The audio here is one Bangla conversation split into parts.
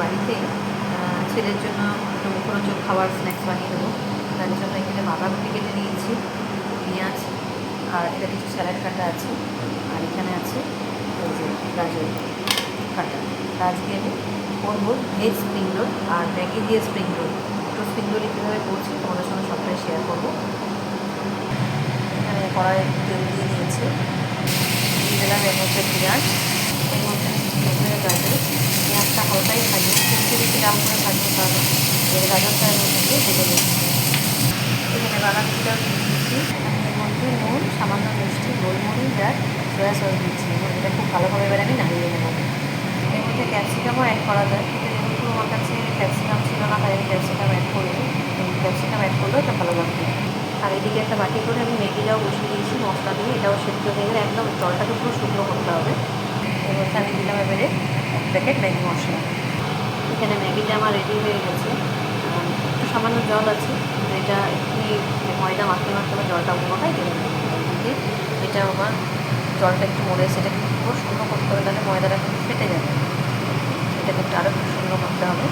বাড়িতে ছেলের জন্য একটা মুখরোচক খাবার স্ন্যাক্স বানিয়ে দেবো। তার জন্য এখানে বাঁধাকপি কেটে নিয়েছি, পেঁয়াজ, আর এটা কিছু স্যালাড কাটা আছে, আর এখানে আছে এই যে গাজর কাটা। আজকে আমি করবো ভেজ স্প্রিং রোল আর ম্যাগি দিয়ে স্প্রিং রোল। দুটো স্প্রিং রোলই কীভাবে করছি তোমাদের সঙ্গে সবটাই শেয়ার করবো। এখানে কড়াই তেল দিয়ে দিয়েছি, দিয়ে দিলাম এর মধ্যে পেঁয়াজ, এর মধ্যে গাজর। পেঁয়াজটা হালকাই ভাজবো, একটু বেশি দাম করে ভাজবো, কারণ এর গাজরটা এর মধ্যে দিয়ে ভেজে নিচ্ছি। এখানে বাঁধাকপিটাও দিয়ে দিচ্ছি, এর মধ্যে নুন, সামান্য মিষ্টি, গোলমরিচ আর সয়া সস দিচ্ছি এবং এটা খুব ভালোভাবে এবার আমি নাড়িয়ে নেবো। এর মধ্যে ক্যাপসিকামও অ্যাড করা যায়, কিন্তু যেহেতু আমার কাছে ক্যাপসিকাম ছিল না তাই আমি ক্যাপসিকাম অ্যাড করিনি। ক্যাপসিকাম অ্যাড করলেও এটা ভালো লাগবে। আর এদিকে একটা বাটি করে আমি ম্যাগিটাও বসিয়ে দিয়েছি মশলা দিয়ে, এটাও সেদ্ধ হয়ে গেলে একদম জলটাকে পুরো শুকনো করতে হবে। এর মধ্যে আমি দিলাম এবারে এক প্যাকেট ম্যাগি মশলা। এখানে ম্যাগিটা আমার রেডি হয়ে গেছে, একটু সামান্য জল আছে, কিন্তু এটা একটু ময়দা মাখতে মাখতে আমার জলটা পুরোটাই দেবে। এদিকে এটা আমার জলটা একটু মরে এসে এটাকে পুরো শুকনো করতে হবে, তাহলে ময়দাটা কিন্তু ফেটে যাবে। এটাকে একটু আরও একটু শুকনো করতে হবে।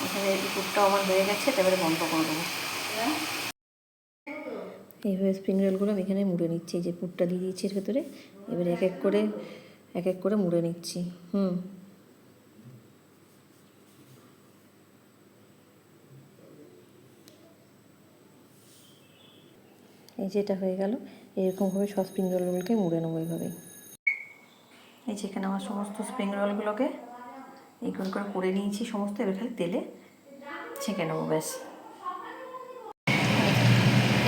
এখানে এই পুরটাও আমার হয়ে গেছে, এবারে বন্ধ করে দেবো। এইভাবে স্প্রিং রোলগুলো আমি এখানে মুড়ে নিচ্ছি, এই যে পুরটা দিয়ে দিচ্ছি এর ভেতরে, এবারে এক এক করে মুড়ে নিচ্ছি। এই যে এটা হয়ে গেল, এরকমভাবে সব স্প্রিং রোলগুলোকে মুড়ে নেবো এইভাবেই। এই যে এখানে আমার সমস্ত স্প্রিং রোলগুলোকে এইগুলো করে নিয়েছি সমস্ত, এবার খালি তেলে ছেঁকে নেবো, ব্যাস।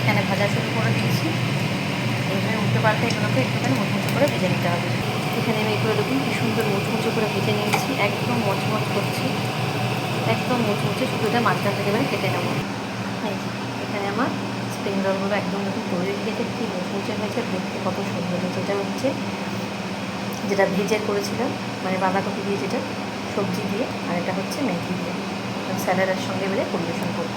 এখানে ভাজা শুরু করে দিয়েছি, এইভাবে উল্টে পাল্টে এগুলোকে একটুখানি মুচমুচো করে ভেজে নিতে হবে। এখানে আমি এগুলো দেখুন কি সুন্দর মুচমুচো করে ভেজে নিয়েছি, একদম মচমচ করছি, একদম মুচমুচে, শুধু এটা মাঝখান থেকে এবারে কেটে নেবো। এই যে এখানে আমার স্প্রিং রোলগুলো একদম নতুন তৈরি হয়েছে, কি মুচমুচে হয়েছে, দেখতে কত সুন্দর হয়েছে। এটা হচ্ছে যেটা ভেজে করেছিলাম, মানে বাঁধাকপি দিয়ে, যেটা সবজি দিয়ে, আর এটা হচ্ছে ম্যাগি দিয়ে, স্যালাডের সঙ্গে এবারে পরিবেশন করবো।